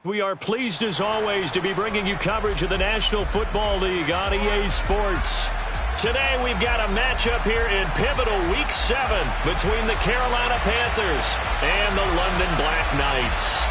We are pleased as always to be bringing you coverage of the National Football League on EA Sports. Today we've got a matchup here in pivotal Week 7 between the Carolina Panthers and the London Black Knights.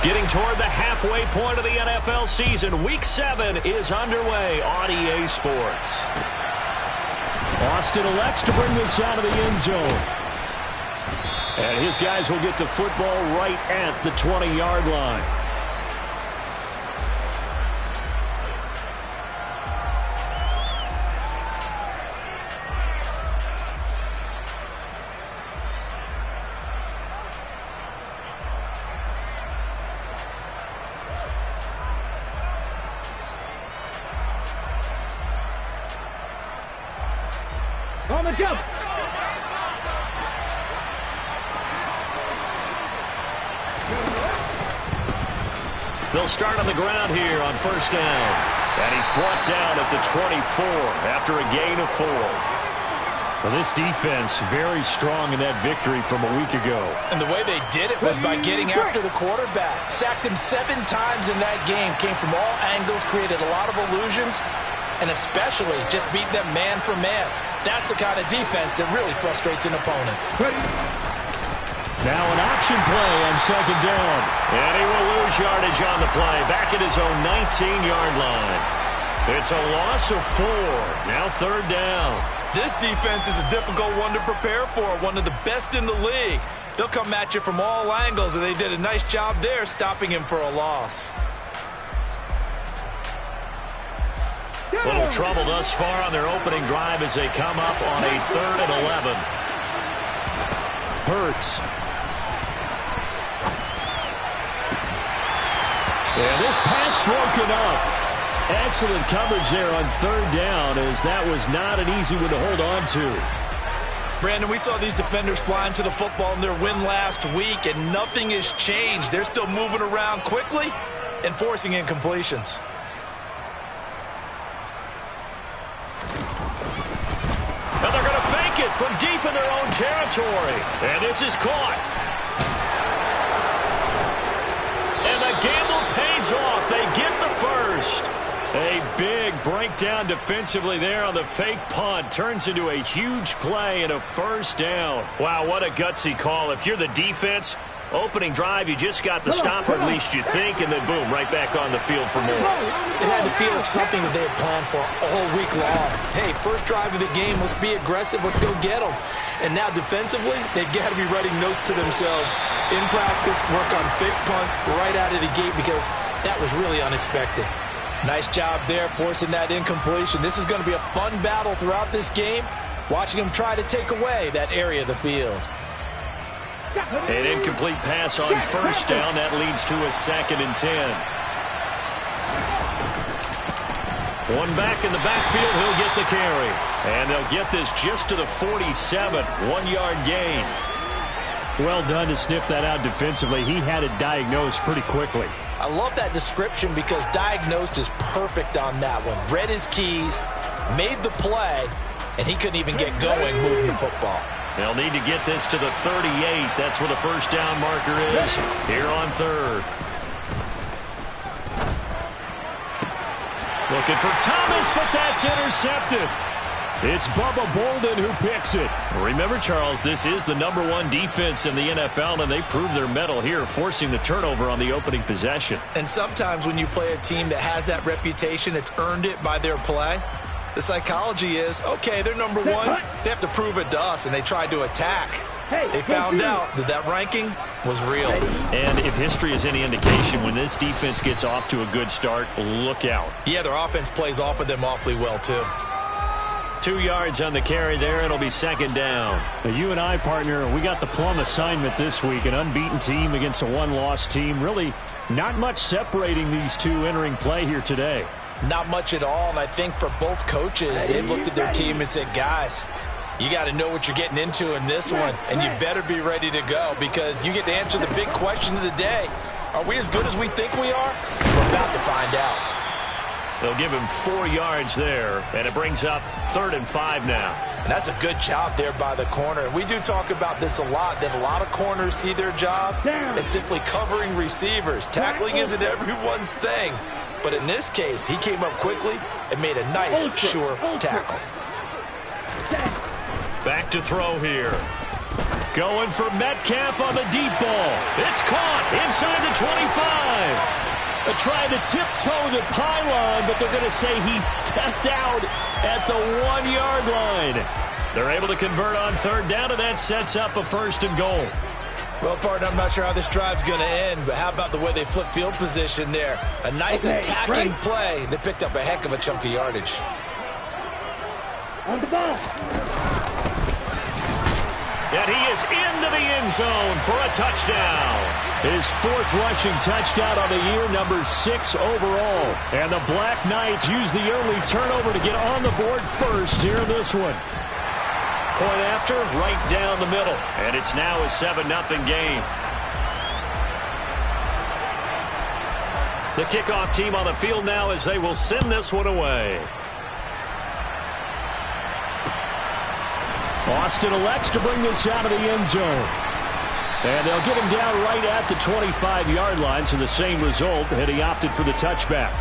Getting toward the halfway point of the NFL season, Week 7 is underway on EA Sports. Austin elects to bring this out of the end zone. And his guys will get the football right at the 20-yard line. On the jump. They'll start on the ground here on first down. And he's brought down at the 24 after a gain of 4. Well, this defense very strong in that victory from a week ago. And the way they did it was by getting after the quarterback. Sacked him 7 times in that game. Came from all angles, created a lot of illusions, and especially just beat them man for man. That's the kind of defense that really frustrates an opponent. Now an option play on second down. And he will lose yardage on the play. Back at his own 19-yard line. It's a loss of 4. Now third down. This defense is a difficult one to prepare for. One of the best in the league. They'll come at you from all angles, and they did a nice job there stopping him for a loss. Little trouble thus far on their opening drive as they come up on a 3rd and 11. Hurts. And this pass broken up. Excellent coverage there on third down, as that was not an easy one to hold on to. Brandon, we saw these defenders flying to the football in their win last week, and nothing has changed. They're still moving around quickly and forcing incompletions. And they're going to fake it from deep in their own territory. And this is caught. And the gamble pays off. They get the first. A big breakdown defensively there on the fake punt. Turns into a huge play and a first down. Wow, what a gutsy call. If you're the defense, opening drive, you just got the stopper, at least you think, and then boom, right back on the field for more. It had to feel like something that they had planned for all week long. Hey, first drive of the game, let's be aggressive, let's go get them. And now defensively, they've got to be writing notes to themselves. In practice, work on fake punts right out of the gate because that was really unexpected. Nice job there forcing that incompletion. This is going to be a fun battle throughout this game, watching them try to take away that area of the field. An incomplete pass on first down. That leads to a 2nd and 10. One back in the backfield. He'll get the carry. And they'll get this just to the 47. 1-yard gain. Well done to sniff that out defensively. He had it diagnosed pretty quickly. I love that description because diagnosed is perfect on that one. Read his keys, made the play, and he couldn't even get going moving the football. They'll need to get this to the 38. That's where the first down marker is here on 3rd. Looking for Thomas, but that's intercepted. It's Bubba Bolden who picks it. Remember, Charles, this is the #1 defense in the NFL, and they proved their mettle here, forcing the turnover on the opening possession. And sometimes when you play a team that has that reputation, it's earned it by their play. The psychology is, okay, they're #1. They have to prove it to us, and they tried to attack. They found out that that ranking was real. And if history is any indication, when this defense gets off to a good start, look out. Yeah, their offense plays off of them awfully well, too. 2 yards on the carry there. It'll be 2nd down. Now, you and I, partner, we got the plum assignment this week. An unbeaten team against a one-loss team. Really not much separating these two entering play here today. Not much at all, and I think for both coaches, they looked at their team and said, guys, you got to know what you're getting into in this one, and you better be ready to go because you get to answer the big question of the day. Are we as good as we think we are? We're about to find out. They'll give him 4 yards there, and it brings up 3rd and 5 now. And that's a good job there by the corner. We do talk about this a lot, that a lot of corners see their job as simply covering receivers. Tackling isn't everyone's thing. But in this case, he came up quickly and made a nice, sure tackle. Back to throw here. Going for Metcalf on the deep ball. It's caught inside the 25. Trying to tiptoe the pylon, but they're going to say he stepped out at the 1-yard line. They're able to convert on 3rd down, and that sets up a 1st and goal. Well, partner, I'm not sure how this drive's going to end, but how about the way they flip field position there? A nice attacking play. They picked up a heck of a chunk of yardage. On the ball. And he is into the end zone for a touchdown. His 4th rushing touchdown on the year, number 6 overall. And the Black Knights use the early turnover to get on the board first here in this one. Point after, right down the middle. And it's now a 7-0 game. The kickoff team on the field now as they will send this one away. Austin elects to bring this out of the end zone. And they'll get him down right at the 25-yard line, so the same result, and he opted for the touchback.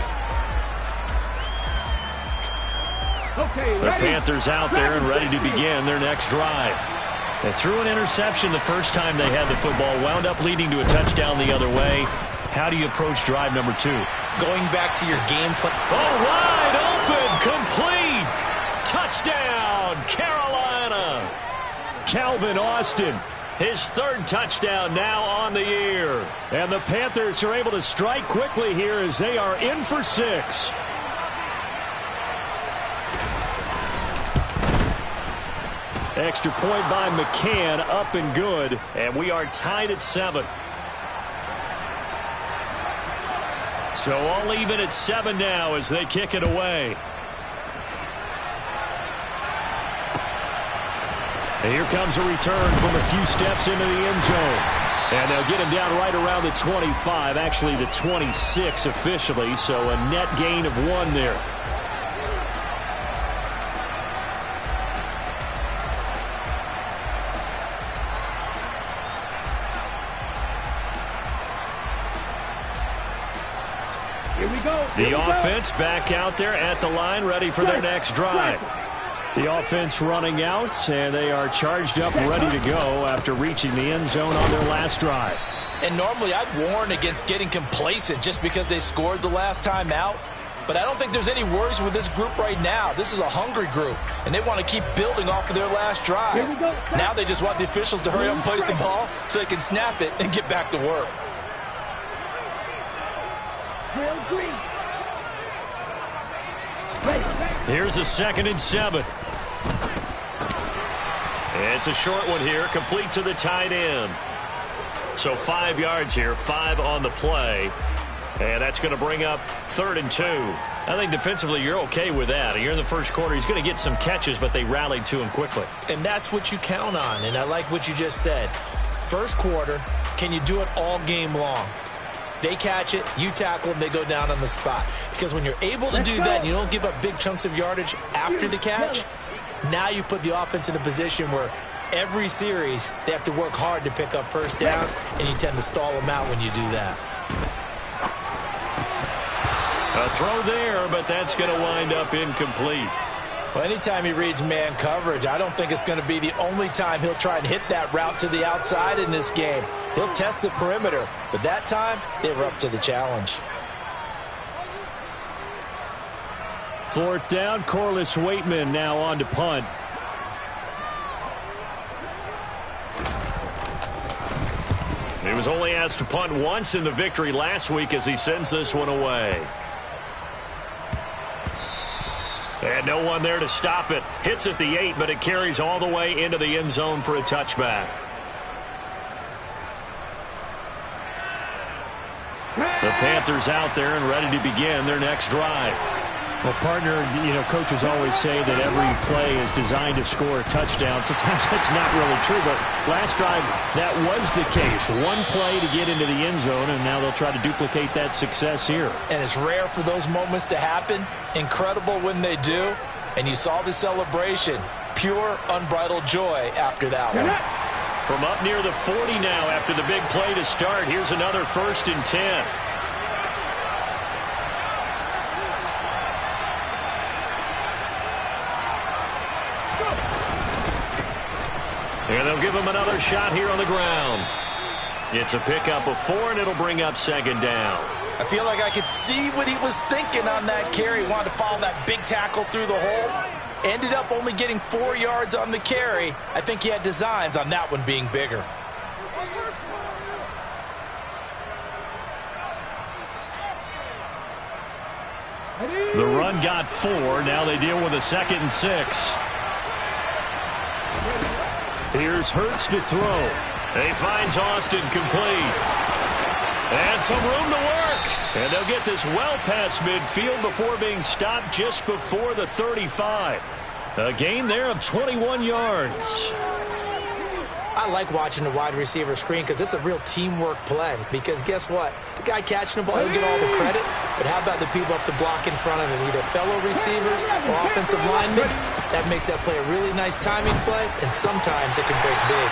The Panthers out there and ready to begin their next drive. They threw an interception the first time they had the football, wound up leading to a touchdown the other way. How do you approach drive number 2? Going back to your game plan. Oh, wide open, complete. Touchdown, Carolina. Calvin Austin. His 3rd touchdown now on the year. And the Panthers are able to strike quickly here as they are in for 6. Extra point by McCann, up and good. And we are tied at 7. So all even at 7 now as they kick it away. And here comes a return from a few steps into the end zone. And they'll get him down right around the 25, actually the 26 officially, so a net gain of 1 there. Here we go. The offense back out there at the line, ready for their next drive. The offense running out, and they are charged up, ready to go after reaching the end zone on their last drive. And normally I'd warn against getting complacent just because they scored the last time out. But I don't think there's any worries with this group right now. This is a hungry group, and they want to keep building off of their last drive. Here we go. Now they just want the officials to hurry up and place the ball so they can snap it and get back to work. Here's a 2nd and 7. It's a short one here, complete to the tight end. So 5 yards here, 5 on the play. And that's going to bring up 3rd and 2. I think defensively you're okay with that. You're in the first quarter. He's going to get some catches, but they rallied to him quickly. And that's what you count on, and I like what you just said. First quarter, can you do it all game long? They catch it, you tackle them, they go down on the spot. Because when you're able to do that and you don't give up big chunks of yardage after the catch, now you put the offense in a position where every series they have to work hard to pick up first downs, and you tend to stall them out when you do that. A throw there, but that's going to wind up incomplete. Well, anytime he reads man coverage, I don't think it's going to be the only time he'll try and hit that route to the outside in this game. He'll test the perimeter, but that time they were up to the challenge. 4th down, Corliss Waitman now on to punt. He was only asked to punt once in the victory last week as he sends this one away. And no one there to stop it. Hits at the 8, but it carries all the way into the end zone for a touchback. The Panthers out there and ready to begin their next drive. Well, partner, coaches always say that every play is designed to score a touchdown. Sometimes that's not really true, but last drive, that was the case. One play to get into the end zone, and now they'll try to duplicate that success here. And it's rare for those moments to happen. Incredible when they do. And you saw the celebration. Pure, unbridled joy after that one. From up near the 40 now after the big play to start, here's another 1st and 10. And they'll give him another shot here on the ground. It's a pickup of 4, and it'll bring up 2nd down. I feel like I could see what he was thinking on that carry. He wanted to follow that big tackle through the hole. Ended up only getting 4 yards on the carry. I think he had designs on that one being bigger. The run got 4. Now they deal with a 2nd and 6. Here's Hurts to throw. He finds Austin complete. And some room to work. And they'll get this well past midfield before being stopped just before the 35. A gain there of 21 yards. I like watching the wide receiver screen because it's a real teamwork play. Because guess what? The guy catching the ball, he'll get all the credit. But how about the people up to block in front of him? Either fellow receivers or offensive linemen. That makes that play a really nice timing play. And sometimes it can break big.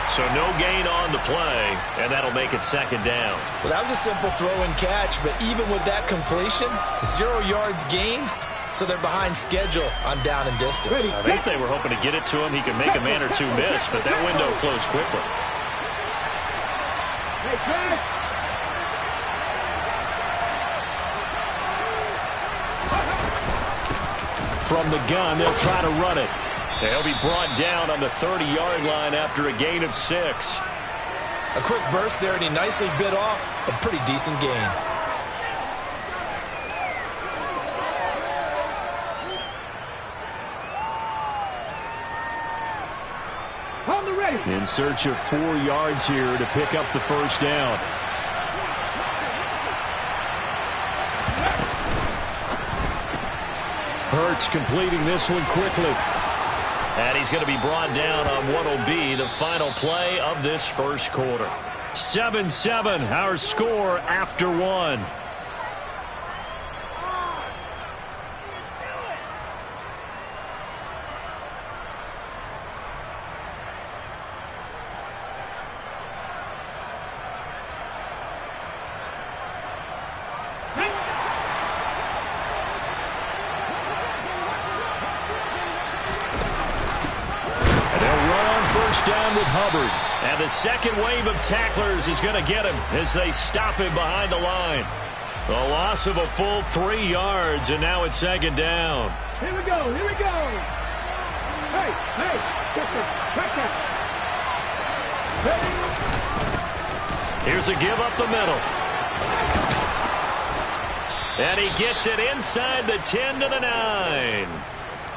So no gain on the play. And that'll make it 2nd down. Well, that was a simple throw and catch. But even with that completion, 0 yards gained. So they're behind schedule on down and distance. I think they were hoping to get it to him. He could make a man or two miss, but that window closed quickly. From the gun, they'll try to run it. They'll be brought down on the 30-yard line after a gain of 6. A quick burst there, and he nicely bit off a pretty decent gain. In search of 4 yards here to pick up the 1st down. Hurts completing this one quickly. And he's going to be brought down on what will be the final play of this 1st quarter. 7-7, our score after 1. Down with Hubbard. And the second wave of tacklers is going to get him as they stop him behind the line. A loss of a full 3 yards, and now it's 2nd down. Here we go, here we go. Hey, check that. Here's a give up the middle. And he gets it inside the 10 to the 9.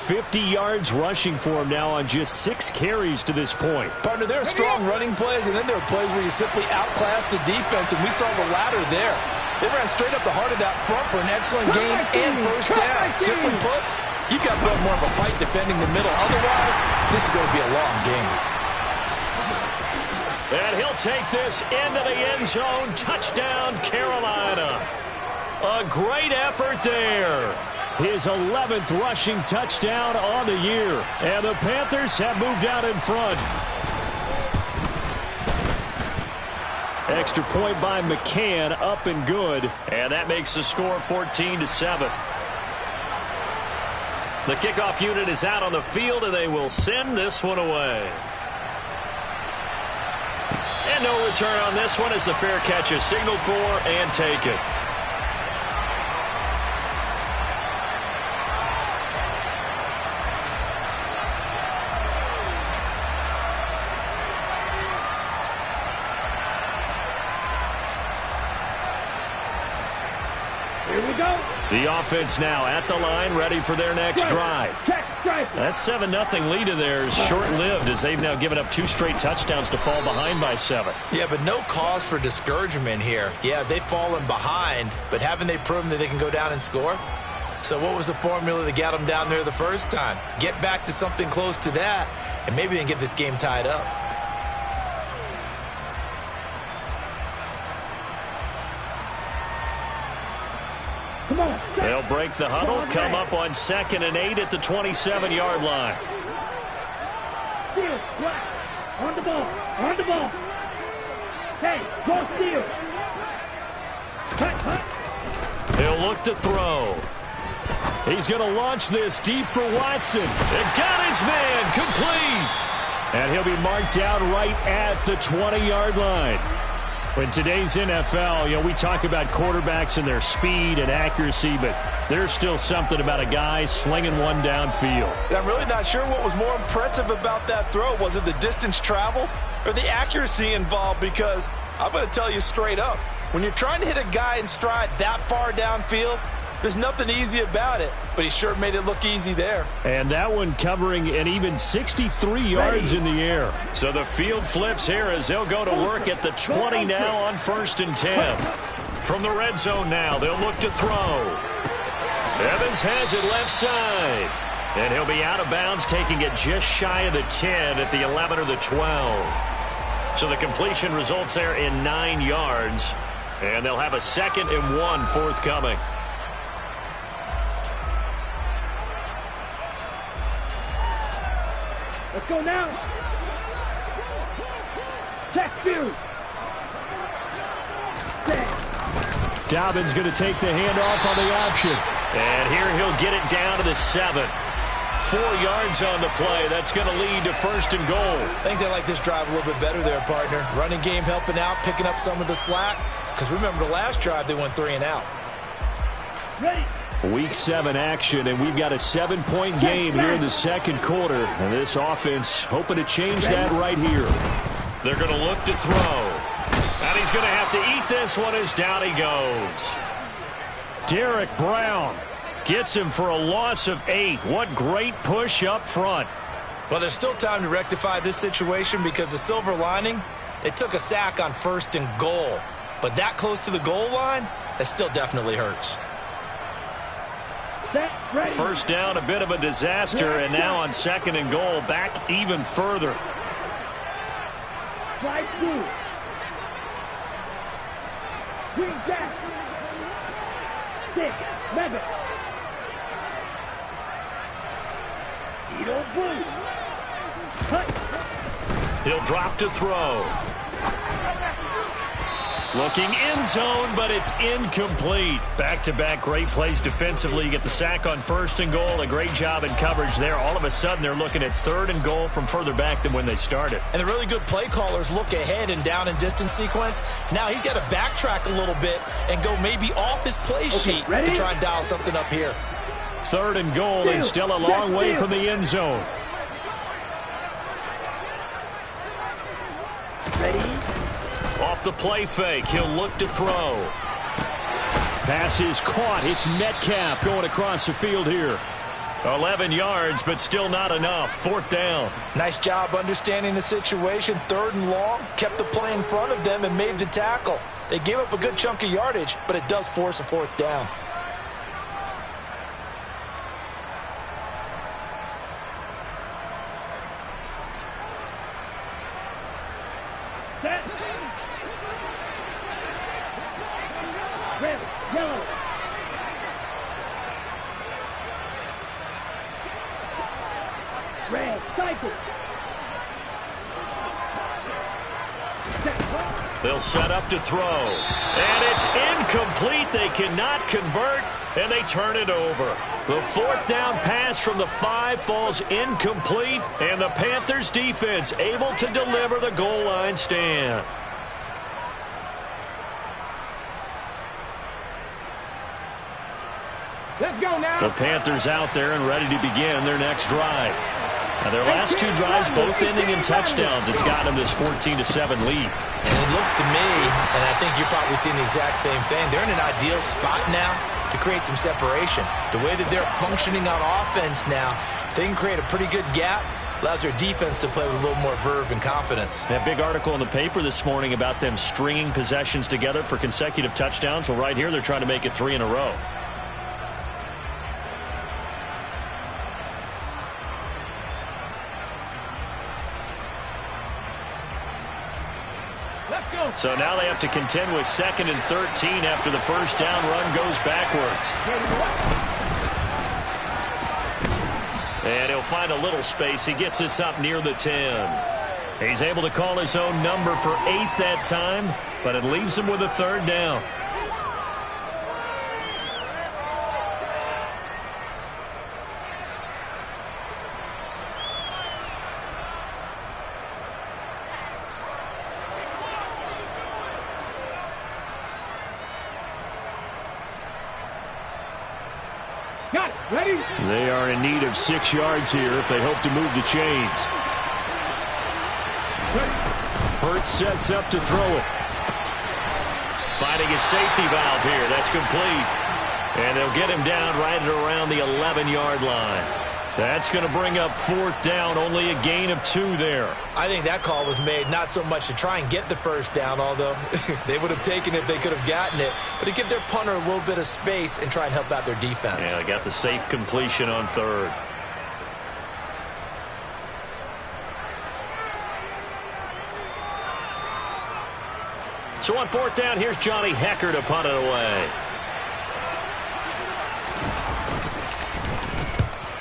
50 yards rushing for him now on just 6 carries to this point. Partner, there are strong running plays, and then there are plays where you simply outclass the defense, and we saw the latter there. They ran straight up the heart of that front for an excellent gain and 1st down. Simply put, you've got to put more of a fight defending the middle. Otherwise, this is going to be a long game. And he'll take this into the end zone. Touchdown, Carolina. A great effort there. His 11th rushing touchdown on the year. And the Panthers have moved out in front. Extra point by McCann, up and good. And that makes the score 14-7. The kickoff unit is out on the field, and they will send this one away. And no return on this one as the fair catch is signaled for and taken. The offense now at the line, ready for their next drive. That 7-0 lead of theirs short-lived as they've now given up 2 straight touchdowns to fall behind by 7. Yeah, but no cause for discouragement here. Yeah, they've fallen behind, but haven't they proven that they can go down and score? So what was the formula that got them down there the first time? Get back to something close to that, and maybe then get this game tied up. Come on. They'll break the huddle, come up on 2nd and 8 at the 27-yard line. Steal, black. On the ball. On the ball. Hey, go steal. He'll look to throw. He's going to launch this deep for Watson. It got his man complete. And he'll be marked down right at the 20-yard line. In today's NFL, we talk about quarterbacks and their speed and accuracy, but there's still something about a guy slinging one downfield. I'm really not sure what was more impressive about that throw. Was it the distance travel or the accuracy involved? Because I'm going to tell you straight up, when you're trying to hit a guy in stride that far downfield, there's nothing easy about it, but he sure made it look easy there. And that one covering an even 63 yards in the air. So the field flips here as they'll go to work at the 20 now on 1st and 10. From the red zone now, they'll look to throw. Evans has it left side. And he'll be out of bounds, taking it just shy of the 10 at the 11 or the 12. So the completion results there in 9 yards. And they'll have a 2nd and 1 forthcoming. Let's go now. Check two. Dobbins going to take the handoff on the option. And here he'll get it down to the 7. 4 yards on the play. That's going to lead to 1st and goal. I think they like this drive a little bit better there, partner. Running game helping out, picking up some of the slack. Because remember, the last drive they went 3 and out. Ready. Week 7 action, and we've got a 7-point game here in the 2nd quarter. And this offense hoping to change that right here. They're going to look to throw. And he's going to have to eat this one as down he goes. Derek Brown gets him for a loss of 8. What great push up front. Well, there's still time to rectify this situation because the silver lining, they took a sack on 1st and goal. But that close to the goal line, that still definitely hurts. 1st down, a bit of a disaster, and now on 2nd and goal, back even further. Slide through. Green jack. 6. Mega. Edo blue. Cut. He'll drop to throw. Looking end zone, but it's incomplete. Back-to-back great plays defensively. You get the sack on 1st and goal. A great job in coverage there. All of a sudden, they're looking at 3rd and goal from further back than when they started. And the really good play callers look ahead and down and distance sequence. Now he's got to backtrack a little bit and go maybe off his play sheet to try and dial something up here. 3rd and goal, and still a long way from the end zone. Ready. Off the play fake, he'll look to throw. Pass is caught. It's Metcalf going across the field here. 11 yards, but still not enough. 4th down. Nice job understanding the situation. 3rd and long, kept the play in front of them and made the tackle. They gave up a good chunk of yardage, but it does force a 4th down. Set. Red, yellow. Red, cycle. They'll set up to throw. And it's incomplete. They cannot convert, and they turn it over. The 4th down pass from the 5 falls incomplete, and the Panthers defense able to deliver the goal line stand. Let's go now. The Panthers out there and ready to begin their next drive. Now their last 2 drives both ending in touchdowns. It's gotten them this 14-7 lead. And it looks to me, and I think you're probably seeing the exact same thing, they're in an ideal spot now to create some separation. The way that they're functioning on offense now, they can create a pretty good gap. Allows their defense to play with a little more verve and confidence. That big article in the paper this morning about them stringing possessions together for consecutive touchdowns. Well, right here, they're trying to make it 3 in a row. So now they have to contend with 2nd and 13 after the first down run goes backwards. And he'll find a little space. He gets us up near the 10. He's able to call his own number for 8 that time, but it leaves him with a 3rd down. Got it. Ready? They are in need of 6 yards here if they hope to move the chains. Hurts sets up to throw it. Finding his safety valve here. That's complete. And they'll get him down right at around the 11-yard line. That's going to bring up 4th down. Only a gain of 2 there. I think that call was made not so much to try and get the first down, although they would have taken it if they could have gotten it, but to give their punter a little bit of space and try and help out their defense. Yeah, they got the safe completion on 3rd. So on 4th down, here's Johnny Hekker to punt it away.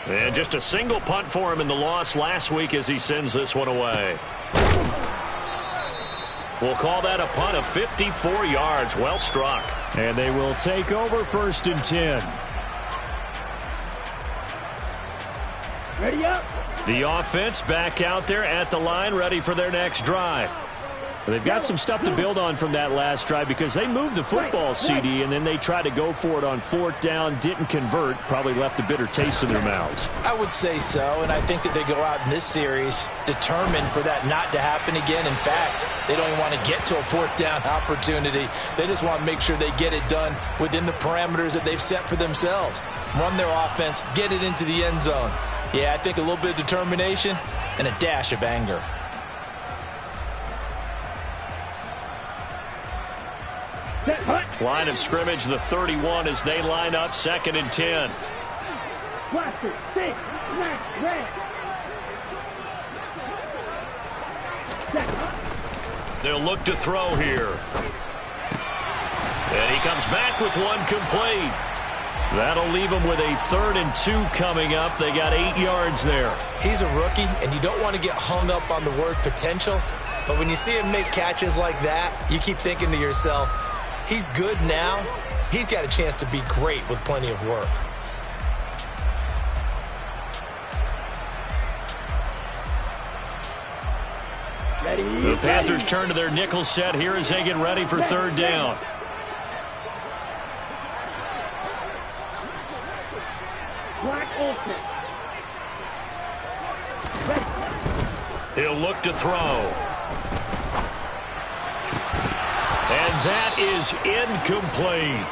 And just a single punt for him in the loss last week as he sends this one away. We'll call that a punt of 54 yards. Well struck. And they will take over 1st and 10. Ready up. The offense back out there at the line, ready for their next drive. They've got some stuff to build on from that last drive because they moved the football, CD, and then they tried to go for it on 4th down, didn't convert, probably left a bitter taste in their mouths. I would say so, and I think that they go out in this series determined for that not to happen again. In fact, they don't even want to get to a 4th down opportunity. They just want to make sure they get it done within the parameters that they've set for themselves. Run their offense, get it into the end zone. Yeah, I think a little bit of determination and a dash of anger. Line of scrimmage, the 31 as they line up 2nd and 10. Blaster, 6, smack, red. They'll look to throw here. And he comes back with one complete. That'll leave him with a 3rd and 2 coming up. They got 8 yards there. He's a rookie, and you don't want to get hung up on the word potential. But when you see him make catches like that, you keep thinking to yourself, he's good now. He's got a chance to be great with plenty of work. The Panthers turn to their nickel set here as they get ready for 3rd down. He'll look to throw. And that is incomplete.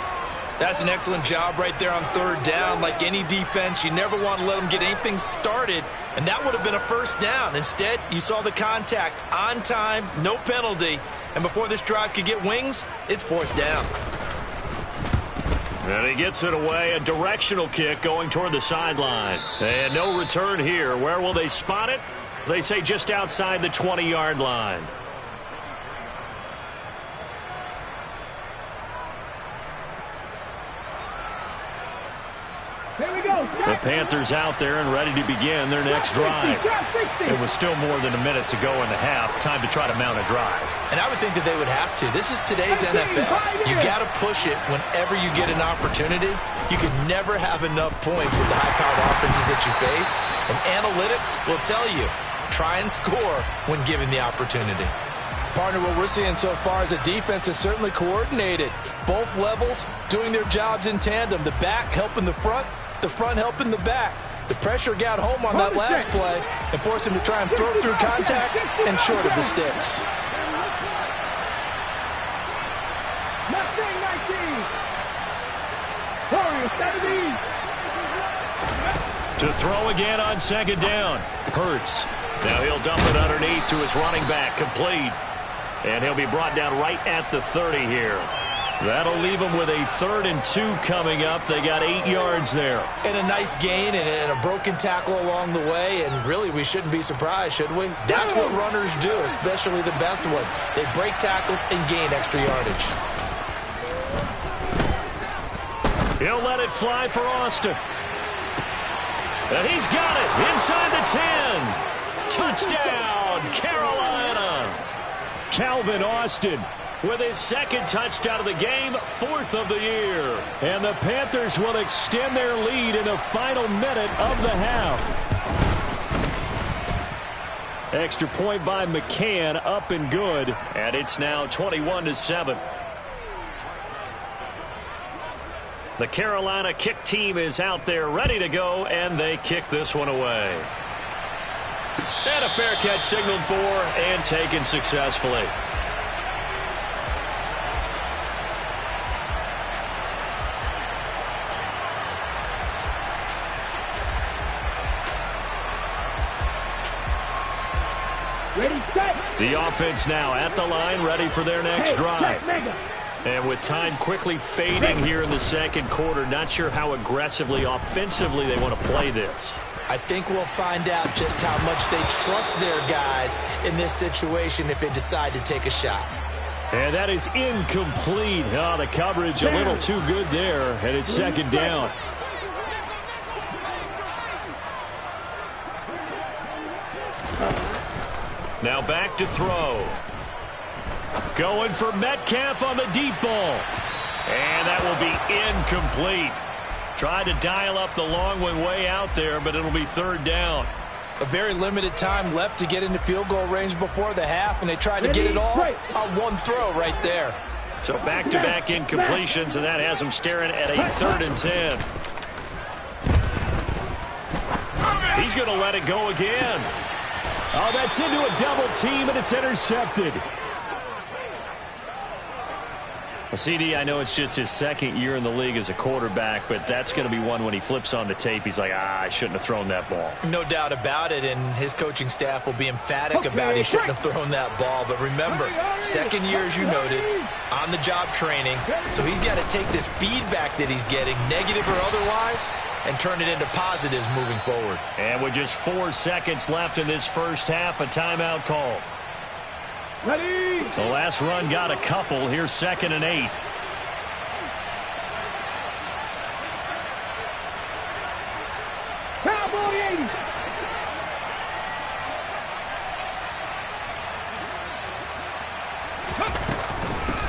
That's an excellent job right there on 3rd down. Like any defense, you never want to let them get anything started, and that would have been a 1st down. Instead, you saw the contact on time, no penalty, and before this drive could get wings, it's 4th down. And he gets it away, a directional kick going toward the sideline. And no return here. Where will they spot it? They say just outside the 20-yard line. The Panthers out there and ready to begin their next drive. It was still more than a minute to go in the half. Time to try to mount a drive. And I would think that they would have to. This is today's NFL. You got to push it whenever you get an opportunity. You can never have enough points with the high-powered offenses that you face. And analytics will tell you, try and score when given the opportunity. Partner, what we're seeing so far is a defense is certainly coordinated. Both levels doing their jobs in tandem. The back helping the front helping the back. The pressure got home on that last play and forced him to try and throw through contact and short of the sticks. To throw again on 2nd down. Hurts. Now he'll dump it underneath to his running back. Complete. And he'll be brought down right at the 30 here. That'll leave them with a 3rd and 2 coming up. They got 8 yards there. And a nice gain and a broken tackle along the way, and really we shouldn't be surprised, should we? That's what runners do, especially the best ones. They break tackles and gain extra yardage. He'll let it fly for Austin. And he's got it inside the 10. Touchdown, Carolina. Calvin Austin with his 2nd touchdown of the game, 4th of the year. And the Panthers will extend their lead in the final minute of the half. Extra point by McCann, up and good. And it's now 21-7. The Carolina kick team is out there ready to go, and they kick this one away. And a fair catch signaled for and taken successfully. Ready, set. The offense now at the line, ready for their next drive. Check, mega. And with time quickly fading here in the 2nd quarter, not sure how aggressively, offensively they want to play this. I think we'll find out just how much they trust their guys in this situation if they decide to take a shot. And that is incomplete. Oh, the coverage a little too good there, and it's 2nd down. Now back to throw. Going for Metcalf on the deep ball. And that will be incomplete. Tried to dial up the long one way out there, but it'll be 3rd down. A very limited time left to get into field goal range before the half, and they tried to get it all on one throw right there. So back-to-back incompletions, and that has them staring at a 3rd and 10. He's going to let it go again. Oh, that's into a double team, and it's intercepted. Well, CD, I know it's just his 2nd year in the league as a quarterback, but that's going to be one when he flips on the tape. He's like, I shouldn't have thrown that ball. No doubt about it, and his coaching staff will be emphatic about he shouldn't have thrown that ball. But remember, 2nd year, as you noted, on-the-job training. So he's got to take this feedback that he's getting, negative or otherwise, and turn it into positives moving forward. And with just 4 seconds left in this first half, a timeout call. Ready. The last run got a couple. Here's 2nd and 8. Cowboy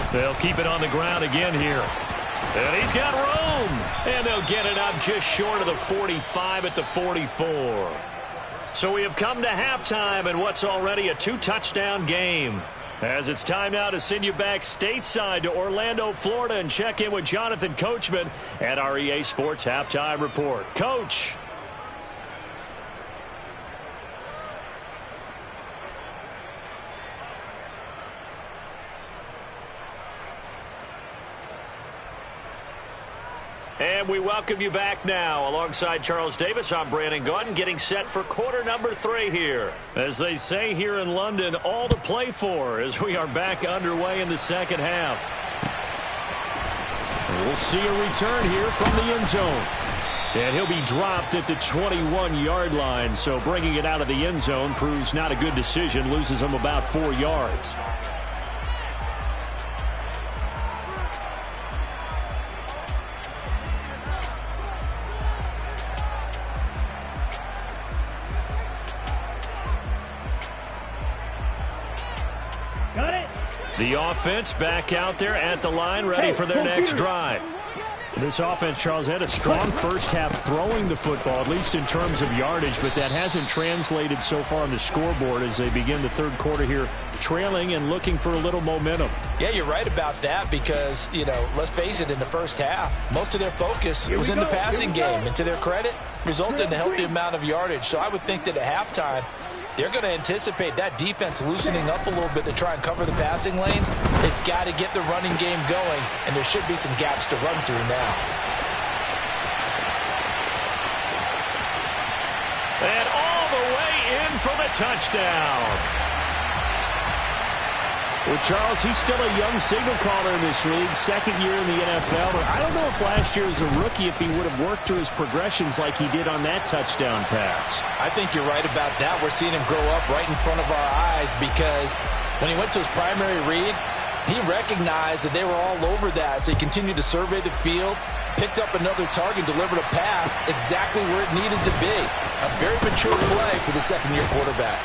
80. They'll keep it on the ground again here. And he's got room. And they'll get it up just short of the 45 at the 44. So we have come to halftime in what's already a 2-touchdown game. As it's time now to send you back stateside to Orlando, Florida, and check in with Jonathan Coachman at our EA Sports Halftime Report. Coach. And we welcome you back now. Alongside Charles Davis, I'm Brandon Gaudin, getting set for quarter number 3 here. As they say here in London, all to play for as we are back underway in the 2nd half. We'll see a return here from the end zone. And he'll be dropped at the 21-yard line, so bringing it out of the end zone proves not a good decision, loses him about 4 yards. The offense back out there at the line, ready for their next drive. This offense, Charles, had a strong first half throwing the football, at least in terms of yardage, but that hasn't translated so far on the scoreboard as they begin the 3rd quarter here, trailing and looking for a little momentum. Yeah, you're right about that because, you know, let's face it, in the first half, most of their focus was in the passing game. And to their credit, resulted in a healthy amount of yardage. So I would think that at halftime, they're going to anticipate that defense loosening up a little bit to try and cover the passing lanes. They've got to get the running game going, and there should be some gaps to run through now. And all the way in for the touchdown. Well, Charles, he's still a young signal caller in this league, second year in the NFL. But I don't know if last year as a rookie, if he would have worked through his progressions like he did on that touchdown pass. I think you're right about that. We're seeing him grow up right in front of our eyes because when he went to his primary read, he recognized that they were all over that. So he continued to survey the field, picked up another target, delivered a pass exactly where it needed to be. A very mature play for the second-year quarterback.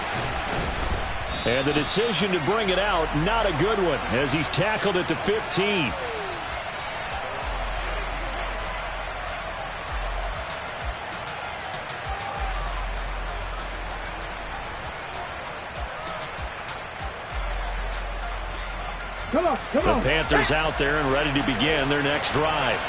And the decision to bring it out, not a good one, as he's tackled at the 15. Come on. The Panthers out there and ready to begin their next drive.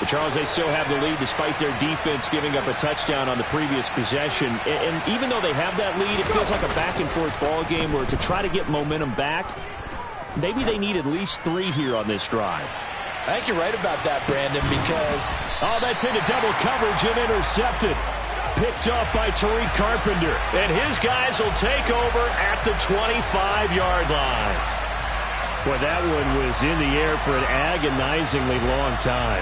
But Charles, they still have the lead despite their defense giving up a touchdown on the previous possession. And even though they have that lead, it feels like a back-and-forth ball game where to try to get momentum back, maybe they need at least 3 here on this drive. I think you're right about that, Brandon, because... Oh, that's into double coverage and intercepted. Picked up by Tariq Carpenter. And his guys will take over at the 25-yard line. Well, that one was in the air for an agonizingly long time.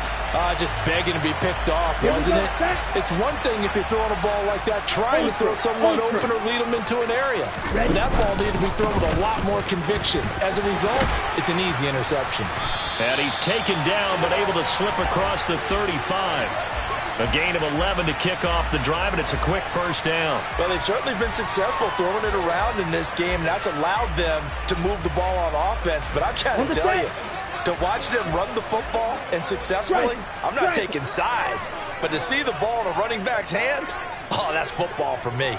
Just begging to be picked off, wasn't it? It's one thing if you're throwing a ball like that, trying to throw someone open or lead them into an area. But that ball needed to be thrown with a lot more conviction. As a result, it's an easy interception. And he's taken down, but able to slip across the 35. A gain of 11 to kick off the drive, and it's a quick first down. Well, they've certainly been successful throwing it around in this game. That's allowed them to move the ball on offense. But I've got to tell you, to watch them run the football and successfully, I'm not taking sides. But to see the ball in a running back's hands, oh, that's football for me.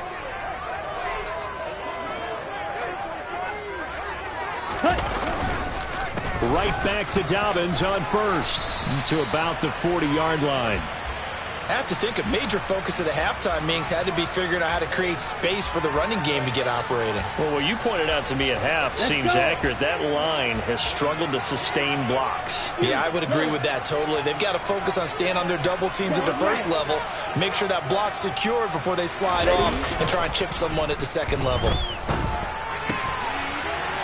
Right back to Dobbins on first, to about the 40-yard line. I have to think a major focus of the halftime meetings had to be figuring out how to create space for the running game to get operating. Well, what you pointed out to me at half seems accurate. That line has struggled to sustain blocks. Yeah, I would agree with that totally. They've got to focus on staying on their double teams at the first level, make sure that block's secured before they slide off and try and chip someone at the second level.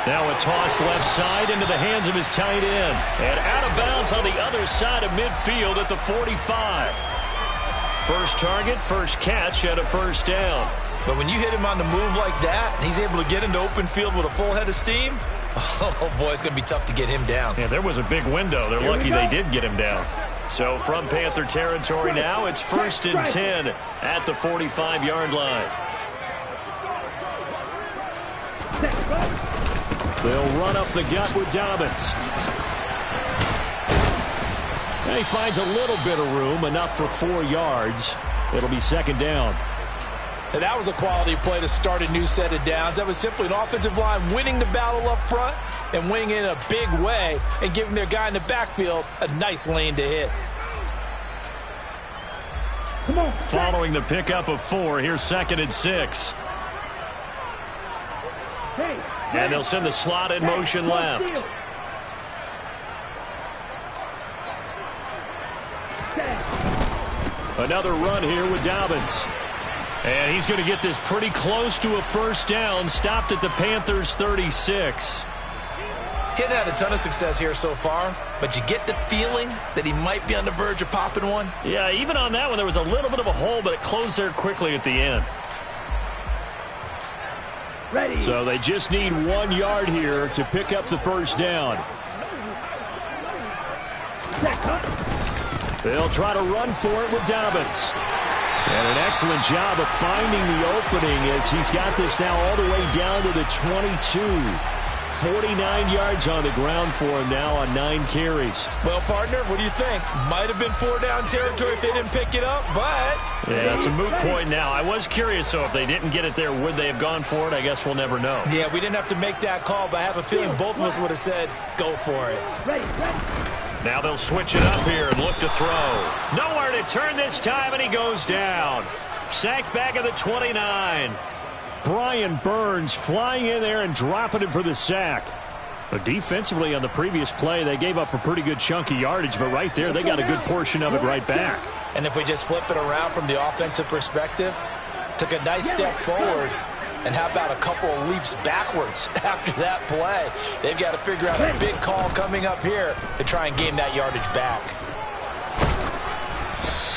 Now a toss left side into the hands of his tight end. And out of bounds on the other side of midfield at the 45. First target, first catch at a first down. But when you hit him on the move like that, and he's able to get into open field with a full head of steam, oh boy, it's going to be tough to get him down. Yeah, there was a big window. They're lucky they did get him down. So from Panther territory now, it's 1st and 10 at the 45-yard line. They'll run up the gut with Dobbins. And he finds a little bit of room, enough for 4 yards. It'll be second down. And that was a quality play to start a new set of downs. That was simply an offensive line winning the battle up front and winning in a big way and giving their guy in the backfield a nice lane to hit. Come on. Following the pickup of 4, here's 2nd and 6. And they'll send the slot in motion left. Another run here with Dobbins. And he's going to get this pretty close to a first down. Stopped at the Panthers' 36. He hadn't had a ton of success here so far, but you get the feeling that he might be on the verge of popping one. Yeah, even on that one, there was a little bit of a hole, but it closed there quickly at the end. Ready. So they just need 1 yard here to pick up the first down. They'll try to run for it with Dobbins. And an excellent job of finding the opening as he's got this now all the way down to the 22. 49 yards on the ground for him now on 9 carries. Well, partner, what do you think? Might have been 4 down territory if they didn't pick it up, but... Yeah, it's a moot point now. I was curious, so if they didn't get it there, would they have gone for it? I guess we'll never know. Yeah, we didn't have to make that call, but I have a feeling both of us would have said, go for it. Ready. Now they'll switch it up here and look to throw. Nowhere to turn this time, and he goes down. Sacked back at the 29. Brian Burns flying in there and dropping it for the sack. But defensively on the previous play, they gave up a pretty good chunk of yardage, but right there, they got a good portion of it right back. And if we just flip it around from the offensive perspective, took a nice step forward, And how about a couple of leaps backwards after that play? They've got to figure out a big call coming up here to try and gain that yardage back.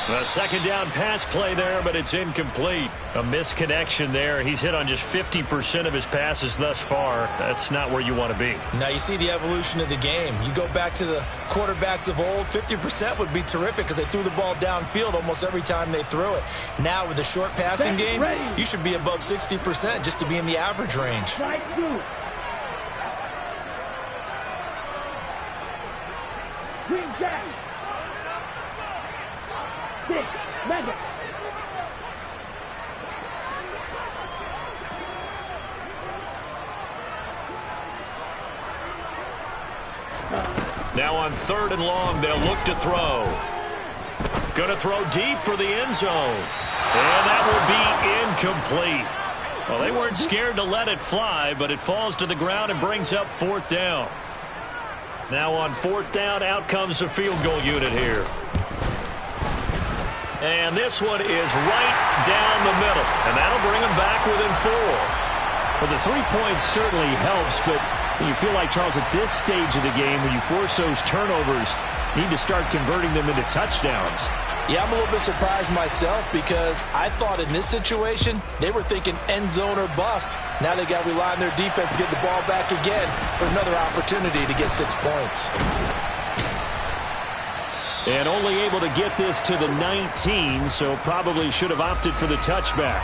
A second down pass play there, but it's incomplete. A misconnection there. He's hit on just 50% of his passes thus far. That's not where you want to be. Now you see the evolution of the game. You go back to the quarterbacks of old, 50% would be terrific because they threw the ball downfield almost every time they threw it. Now with the short passing game, you should be above 60% just to be in the average range. Green Jack. Six. Mega. Now on 3rd and long, they'll look to throw. Going to throw deep for the end zone. And that will be incomplete. Well, they weren't scared to let it fly, but it falls to the ground and brings up 4th down. Now on 4th down, out comes the field goal unit here. And this one is right down the middle. And that'll bring them back within 4. Well, the 3 points certainly helps, but you feel like, Charles, at this stage of the game, when you force those turnovers, you need to start converting them into touchdowns. Yeah, I'm a little bit surprised myself because I thought in this situation, they were thinking end zone or bust. Now they got to rely on their defense to get the ball back again for another opportunity to get 6 points. And only able to get this to the 19, so probably should have opted for the touchback.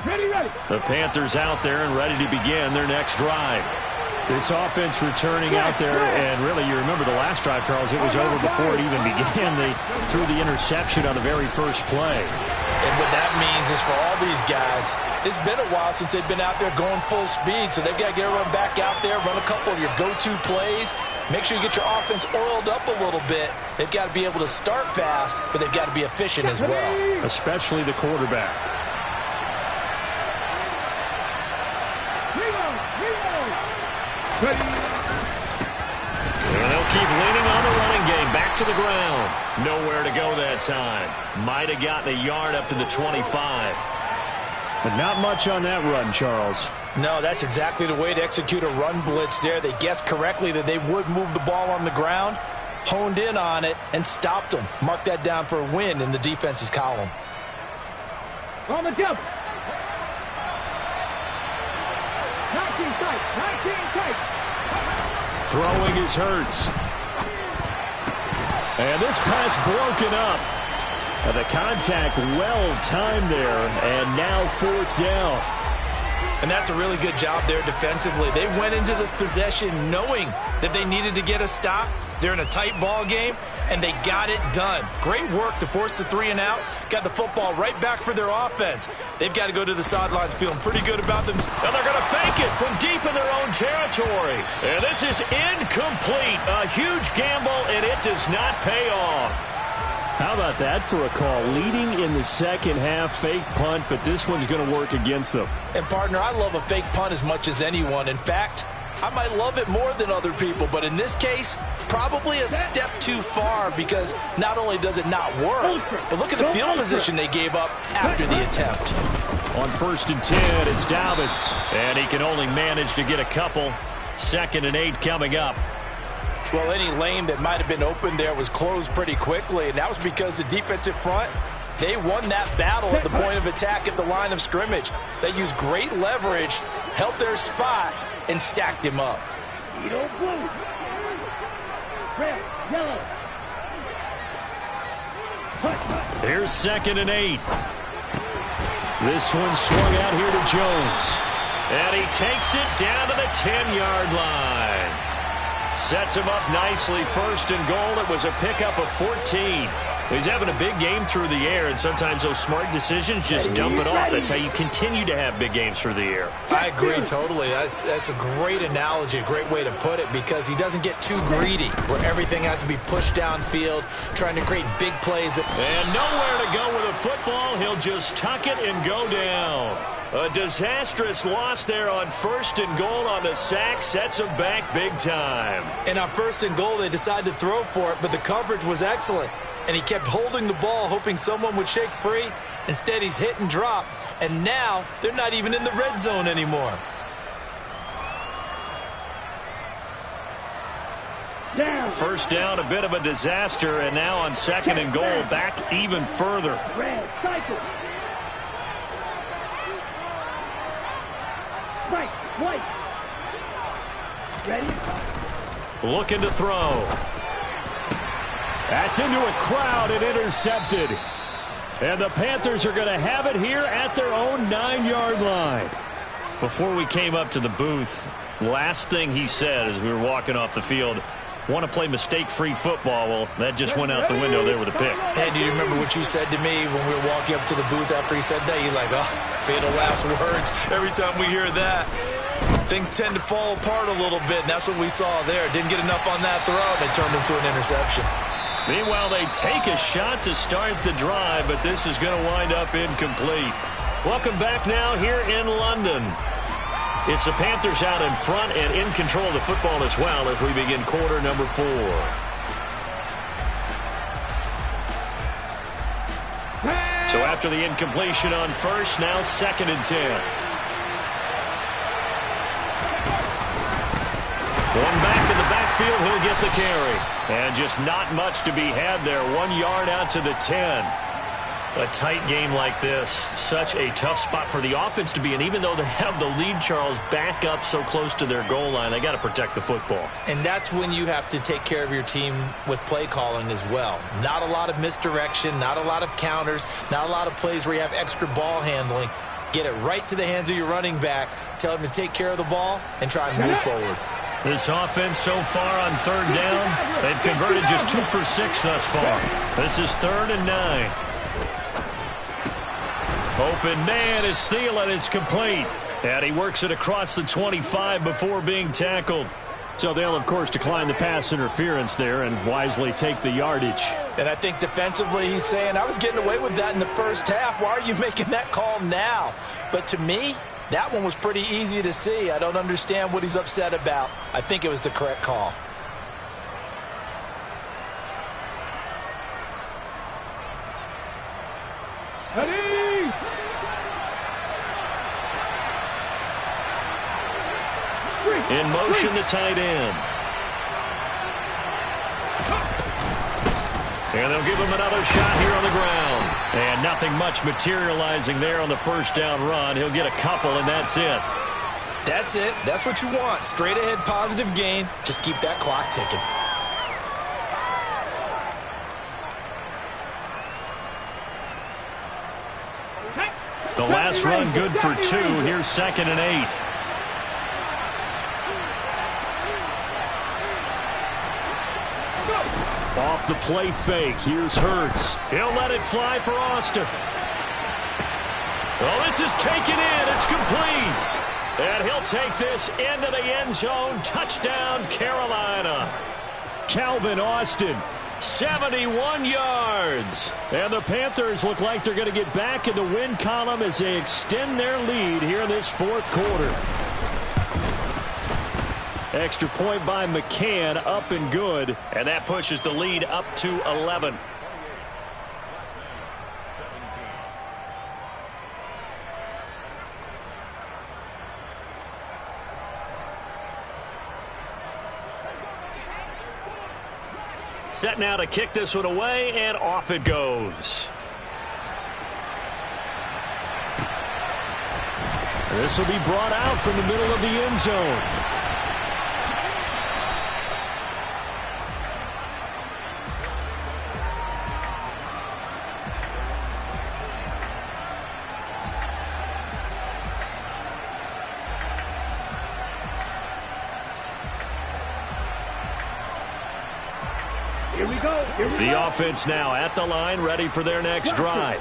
Ready. The Panthers out there and ready to begin their next drive. This offense returning out there, and really, you remember the last drive, Charles, it was over before it even began. They threw the interception on the very first play. And what that means is for all these guys, it's been a while since they've been out there going full speed, so they've got to get everyone back out there, run a couple of your go-to plays, make sure you get your offense oiled up a little bit. They've got to be able to start fast, but they've got to be efficient as well. Especially the quarterback. And they'll keep leaning on the running game. Back to the ground. Nowhere to go that time. Might have gotten a yard up to the 25. But not much on that run, Charles. No, that's exactly the way to execute a run blitz there. They guessed correctly that they would move the ball on the ground, honed in on it, and stopped them. Mark that down for a win in the defense's column. On the jump. 19 tight. Throwing is Hurts. And this pass broken up. The contact well timed there, and now 4th down. And that's a really good job there defensively. They went into this possession knowing that they needed to get a stop. They're in a tight ball game, and they got it done. Great work to force the 3 and out. Got the football right back for their offense. They've got to go to the sidelines feeling pretty good about themselves. And they're going to fake it from deep in their own territory. And this is incomplete. A huge gamble, and it does not pay off. How about that for a call? Leading in the second half, fake punt, but this one's going to work against them. And, partner, I love a fake punt as much as anyone. In fact, I might love it more than other people, but in this case, probably a step too far because not only does it not work, but look at the field position they gave up after the attempt. On 1st and 10, it's Dobbins. And he can only manage to get a couple. 2nd and 8 coming up. Well, any lane that might have been open there was closed pretty quickly, and that was because the defensive front, they won that battle at the point of attack at the line of scrimmage. They used great leverage, held their spot, and stacked him up. Blue. Red, yellow. Here's 2nd and 8. This one swung out here to Jones. And he takes it down to the 10-yard line. Sets him up nicely. 1st and goal. It was a pickup of 14. He's having a big game through the air, and sometimes those smart decisions just dump it off. That's how you continue to have big games through the air. I agree totally. That's a great analogy, a great way to put it, because he doesn't get too greedy where everything has to be pushed downfield, trying to create big plays. And nowhere to go with a football. He'll just tuck it and go down. A disastrous loss there on 1st and goal on the sack. Sets him back big time. And on 1st and goal, they decided to throw for it, but the coverage was excellent. And he kept holding the ball, hoping someone would shake free. Instead, he's hit and drop. And now, they're not even in the red zone anymore. First down, a bit of a disaster. And now on 2nd and goal, back even further. Red, cycle. Right, white. Ready? Looking to throw. That's into a crowd and intercepted. And the Panthers are going to have it here at their own 9-yard line. Before we came up to the booth, last thing he said as we were walking off the field, want to play mistake-free football. Well, that just went out the window there with a pick. Hey, do you remember what you said to me when we were walking up to the booth after he said that? You're like, oh, fatal last words. Every time we hear that, things tend to fall apart a little bit, and that's what we saw there. Didn't get enough on that throw, and it turned into an interception. Meanwhile, they take a shot to start the drive, but this is going to wind up incomplete. Welcome back now here in London. It's the Panthers out in front and in control of the football as well as we begin quarter number 4. So after the incompletion on 1st, now 2nd and 10. One back in the backfield, he'll get the carry. And just not much to be had there. 1 yard out to the 10. A tight game like this, such a tough spot for the offense to be in. Even though they have the lead, Charles, back up so close to their goal line, they got to protect the football. And that's when you have to take care of your team with play calling as well. Not a lot of misdirection, not a lot of counters, not a lot of plays where you have extra ball handling. Get it right to the hands of your running back, tell him to take care of the ball, and try and move forward. This offense so far on 3rd down, they've converted just 2 for 6 thus far. This is 3rd and 9. Open man is Thielen. It's complete. And he works it across the 25 before being tackled. So they'll, of course, decline the pass interference there and wisely take the yardage. And I think defensively he's saying, I was getting away with that in the first half. Why are you making that call now? But to me, that one was pretty easy to see. I don't understand what he's upset about. I think it was the correct call. In motion, the tight end. And they'll give him another shot here on the ground. And nothing much materializing there on the first down run. He'll get a couple, and that's it. That's it. That's what you want. Straight ahead positive gain. Just keep that clock ticking. The last run good for 2. Here's 2nd and 8. Off the play fake. Here's Hurts. He'll let it fly for Austin. Well, this is taken in. It's complete. And he'll take this into the end zone. Touchdown, Carolina. Calvin Austin, 71 yards. And the Panthers look like they're going to get back in the win column as they extend their lead here in this 4th quarter. Extra point by McCann, up and good. And that pushes the lead up to 11. Set now to kick this one away, and off it goes. This will be brought out from the middle of the end zone. Here we The offense now at the line, ready for their next drive.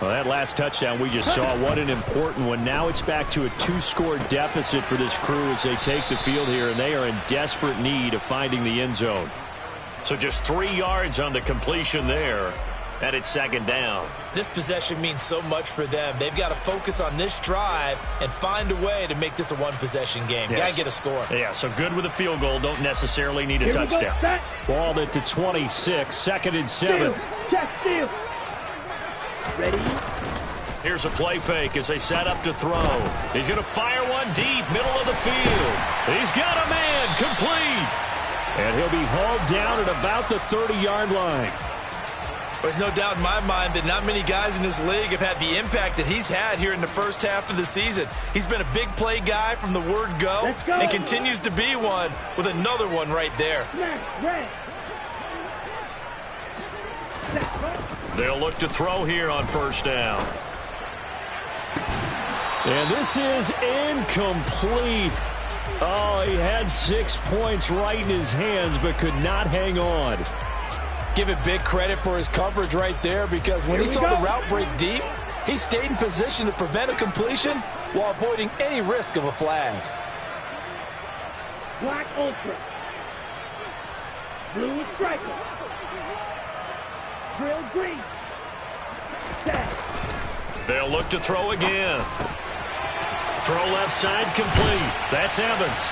Well, that last touchdown we just saw, what an important one. Now it's back to a 2-score deficit for this crew as they take the field here, and they are in desperate need of finding the end zone. So just 3 yards on the completion there, and it's second down. This possession means so much for them. They've got to focus on this drive and find a way to make this a one-possession game. Yes. Got to get a score. Yeah, so good with a field goal. Don't necessarily need a touchdown. Balled it to 26, 2nd and 7. Steal. Ready? Here's a play fake as they set up to throw. He's going to fire one deep, middle of the field. He's got a man, complete. And he'll be hauled down at about the 30-yard line. There's no doubt in my mind that not many guys in this league have had the impact that he's had here in the first half of the season. He's been a big play guy from the word go and continues to be one with another one right there. They'll look to throw here on first down. And this is incomplete. Oh, he had 6 points right in his hands but could not hang on. Give it big credit for his coverage right there, because when he saw the route break deep, he stayed in position to prevent a completion while avoiding any risk of a flag. Black Ultra. Blue is striker. Drill green. Set. They'll look to throw again. Throw left side, complete. That's Evans.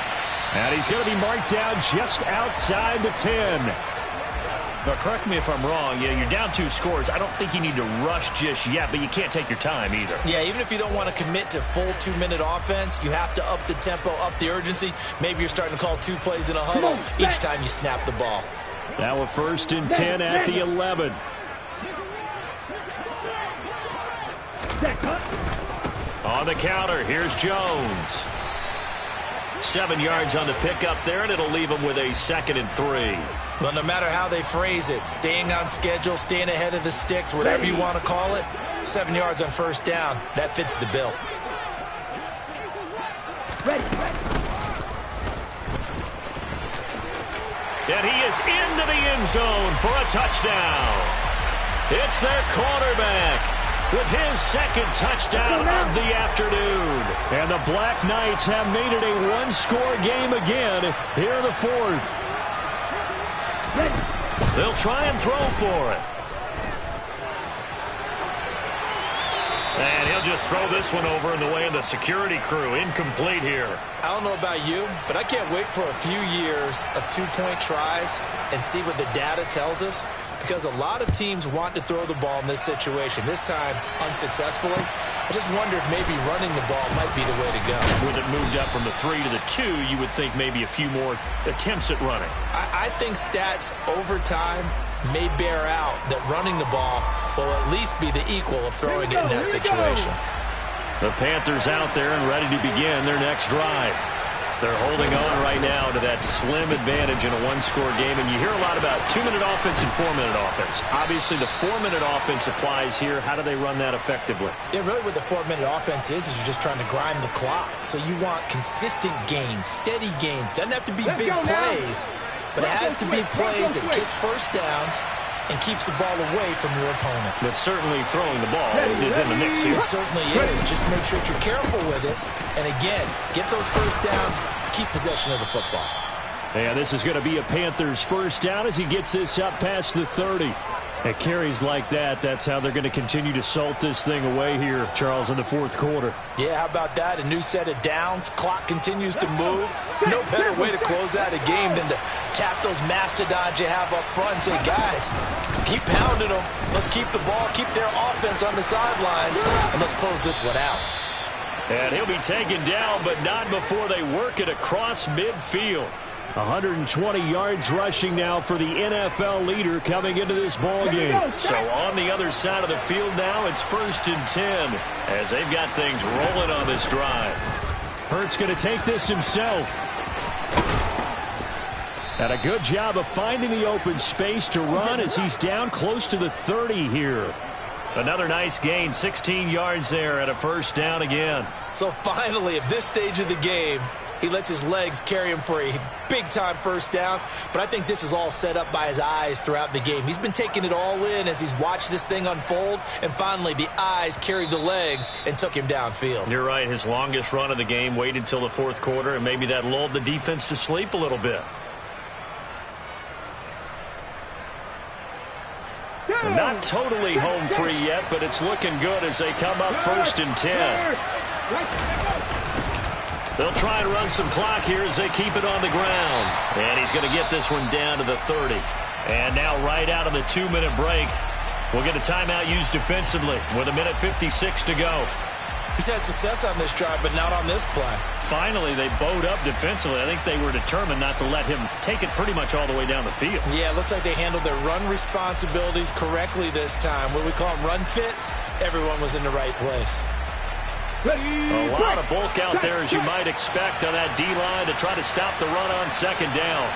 And he's going to be marked down just outside the 10. Now, correct me if I'm wrong. Yeah, you're down 2 scores. I don't think you need to rush just yet, but you can't take your time either. Yeah, even if you don't want to commit to full 2-minute offense, you have to up the tempo, up the urgency. Maybe you're starting to call 2 plays in a huddle each time you snap the ball. Now a 1st and 10 at the 11. On the counter, here's Jones. 7 yards on the pickup there, and it'll leave him with a 2nd and 3. Well, no matter how they phrase it, staying on schedule, staying ahead of the sticks, whatever you want to call it, 7 yards on first down, that fits the bill. Ready. And he is into the end zone for a touchdown. It's their quarterback with his 2nd touchdown of the afternoon. And the Black Knights have made it a 1-score game again here in the 4th. They'll try and throw for it. And he'll just throw this one over in the way of the security crew. Incomplete here. I don't know about you, but I can't wait for a few years of 2-point tries and see what the data tells us, because a lot of teams want to throw the ball in this situation. This time, unsuccessfully. I just wonder if maybe running the ball might be the way to go. With it moved up from the 3 to the 2, you would think maybe a few more attempts at running. I think stats over time may bear out that running the ball will at least be the equal of throwing it in that situation. The Panthers out there and ready to begin their next drive. They're holding on right now to that slim advantage in a 1-score game. And you hear a lot about 2-minute offense and 4-minute offense. Obviously, the 4-minute offense applies here. How do they run that effectively? Yeah, really what the 4-minute offense is you're just trying to grind the clock. So you want consistent gains, steady gains. Doesn't have to be big plays, but it has to be plays that gets first downs and keeps the ball away from your opponent. But certainly throwing the ball is in the mix here. It certainly is. Just make sure that you're careful with it. And again, get those first downs, keep possession of the football. Yeah, this is going to be a Panthers first down as he gets this up past the 30. At carries like that, that's how they're going to continue to salt this thing away here, Charles, in the 4th quarter. Yeah, how about that? A new set of downs. Clock continues to move. No better way to close out a game than to tap those mastodons you have up front and say, guys, keep pounding them. Let's keep the ball, keep their offense on the sidelines, and let's close this one out. And he'll be taken down, but not before they work it across midfield. 120 yards rushing now for the NFL leader coming into this ball game. So on the other side of the field now, it's 1st and 10 as they've got things rolling on this drive. Hurts going to take this himself. And a good job of finding the open space to run as he's down close to the 30 here. Another nice gain, 16 yards there at a first down again. So finally, at this stage of the game, He lets his legs carry him for a big-time first down, but I think this is all set up by his eyes throughout the game. He's been taking it all in as he's watched this thing unfold, and finally the eyes carried the legs and took him downfield. You're right. His longest run of the game waited until the fourth quarter, and maybe that lulled the defense to sleep a little bit. Not totally home free yet, but it's looking good as they come up 1st and 10. They'll try and run some clock here as they keep it on the ground. And he's going to get this one down to the 30. And now right out of the 2-minute break, we'll get a timeout used defensively with 1:56 to go. He's had success on this drive, but not on this play. Finally, they bowed up defensively. I think they were determined not to let him take it pretty much all the way down the field. Yeah, it looks like they handled their run responsibilities correctly this time. What we call them run fits, everyone was in the right place. A lot of bulk out there, as you might expect, on that D-line to try to stop the run on 2nd down.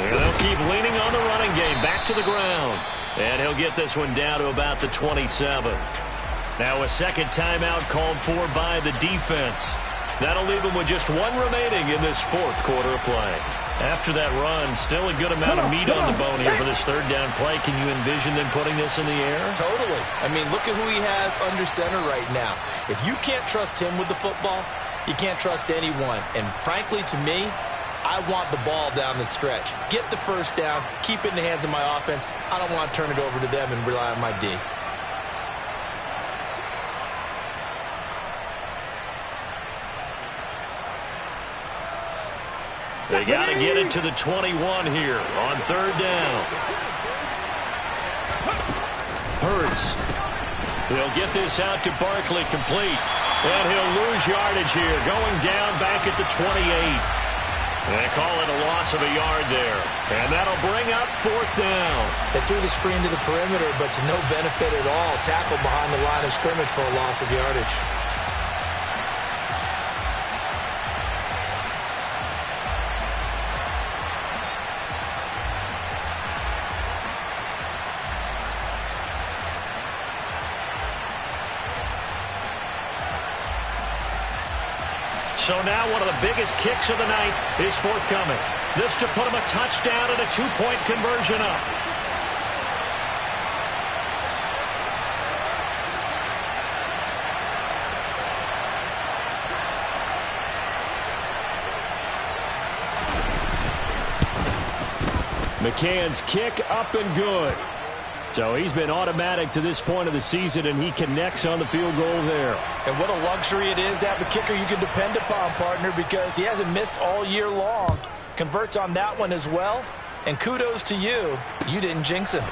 And they'll keep leaning on the running game. Back to the ground. And he'll get this one down to about the 27. Now a second timeout called for by the defense. That'll leave them with just one remaining in this fourth quarter of play. After that run, still a good amount of meat on the bone here for this 3rd down play. Can you envision them putting this in the air? Totally. I mean, look at who he has under center right now. If you can't trust him with the football, you can't trust anyone. And frankly, to me, I want the ball down the stretch. Get the first down, keep it in the hands of my offense. I don't want to turn it over to them and rely on my D. They got to get it to the 21 here on 3rd down. Hurts. He'll get this out to Barkley complete. And he'll lose yardage here, going down back at the 28. They call it a loss of a yard there. And that'll bring up 4th down. They threw the screen to the perimeter, but to no benefit at all. Tackled behind the line of scrimmage for a loss of yardage. So now one of the biggest kicks of the night is forthcoming. This to put him a touchdown and a 2-point conversion up. McCann's kick up and good. So he's been automatic to this point of the season, and he connects on the field goal there. And what a luxury it is to have a kicker you can depend upon, partner, because he hasn't missed all year long. Converts on that one as well. And kudos to you. You didn't jinx him.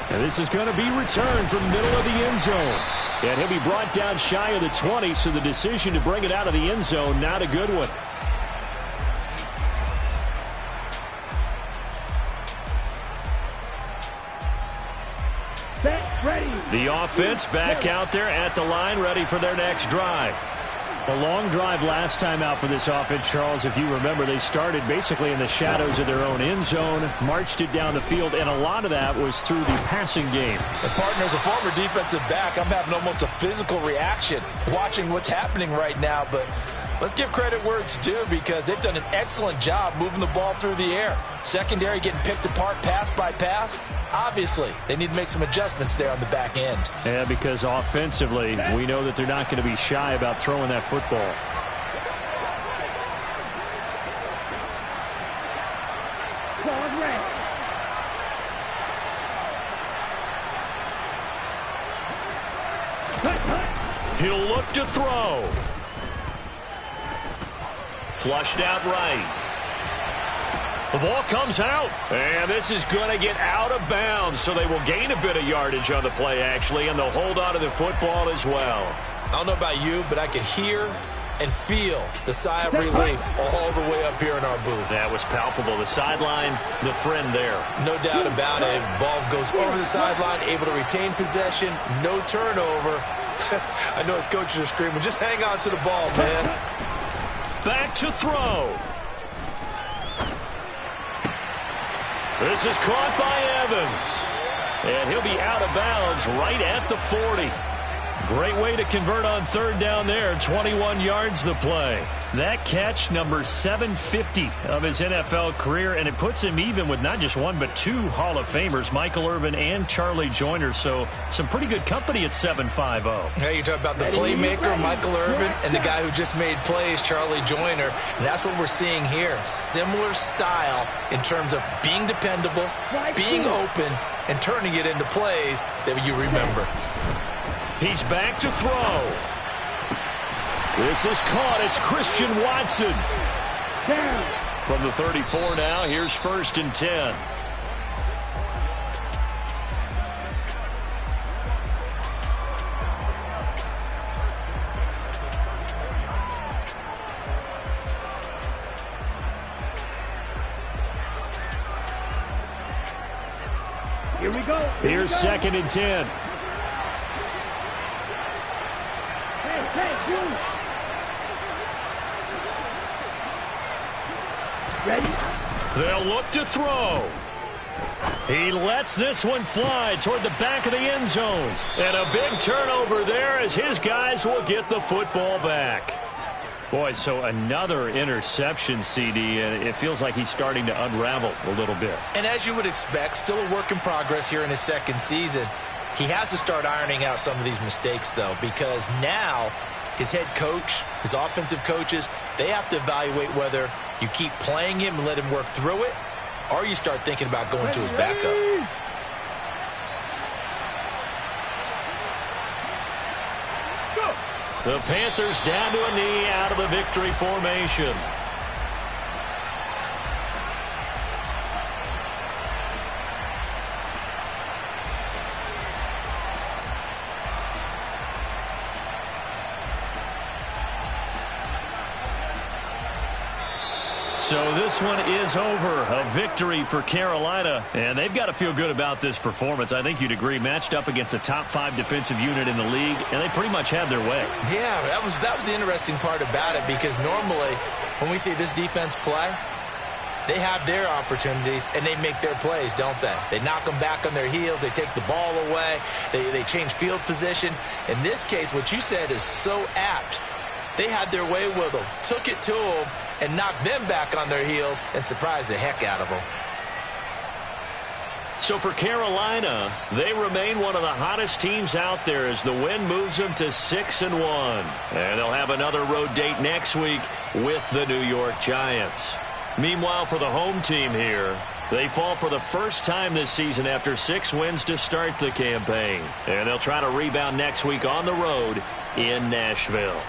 And this is going to be returned from the middle of the end zone. And he'll be brought down shy of the 20, so the decision to bring it out of the end zone, not a good one. The offense back out there at the line, ready for their next drive. A long drive last time out for this offense, Charles. If you remember, they started basically in the shadows of their own end zone, marched it down the field, and a lot of that was through the passing game. And partner, as a former defensive back, I'm having almost a physical reaction watching what's happening right now, but let's give credit where it's due because they've done an excellent job moving the ball through the air. Secondary getting picked apart pass by pass. Obviously, they need to make some adjustments there on the back end. Yeah, because offensively, we know that they're not going to be shy about throwing that football. He'll look to throw. Flushed out right. The ball comes out, and this is going to get out of bounds, so they will gain a bit of yardage on the play, actually, and they'll hold on to the football as well. I don't know about you, but I could hear and feel the sigh of relief all the way up here in our booth. That was palpable. The sideline, the friend there. No doubt about it. Ball goes over the sideline, able to retain possession, no turnover. I know his coaches are screaming, just hang on to the ball, man. Back to throw. This is caught by Evans. And he'll be out of bounds right at the 40. Great way to convert on third down there. 21 yards the play. That catch, number 750 of his NFL career, and it puts him even with not just one but two Hall of Famers, Michael Irvin and Charlie Joiner. So some pretty good company at 750. Yeah, you talk about the playmaker, Michael Irvin, and the guy who just made plays, Charlie Joiner. And that's what we're seeing here. Similar style in terms of being dependable, being open, and turning it into plays that you remember. He's back to throw. This is caught. It's Christian Watson. From the 34 now, here's 1st and 10. Here we go. Here's 2nd and 10. Ready? They'll look to throw. He lets this one fly toward the back of the end zone. And a big turnover there as his guys will get the football back. Boy, so another interception, CD, and it feels like he's starting to unravel a little bit. And as you would expect, still a work in progress here in his second season. He has to start ironing out some of these mistakes, though, because now his head coach, his offensive coaches, they have to evaluate whether you keep playing him and let him work through it, or you start thinking about going to his backup. The Panthers down to a knee out of the victory formation. So this one is over. A victory for Carolina. And they've got to feel good about this performance. I think you'd agree. Matched up against a top 5 defensive unit in the league. And they pretty much had their way. Yeah, that was the interesting part about it. Because normally when we see this defense play, they have their opportunities and they make their plays, don't they? They knock them back on their heels. They take the ball away. They change field position. In this case, what you said is so apt. They had their way with them, took it to them, and knocked them back on their heels and surprised the heck out of them. So for Carolina, they remain one of the hottest teams out there as the win moves them to 6-1. And they'll have another road date next week with the New York Giants. Meanwhile, for the home team here, they fall for the first time this season after 6 wins to start the campaign. And they'll try to rebound next week on the road in Nashville.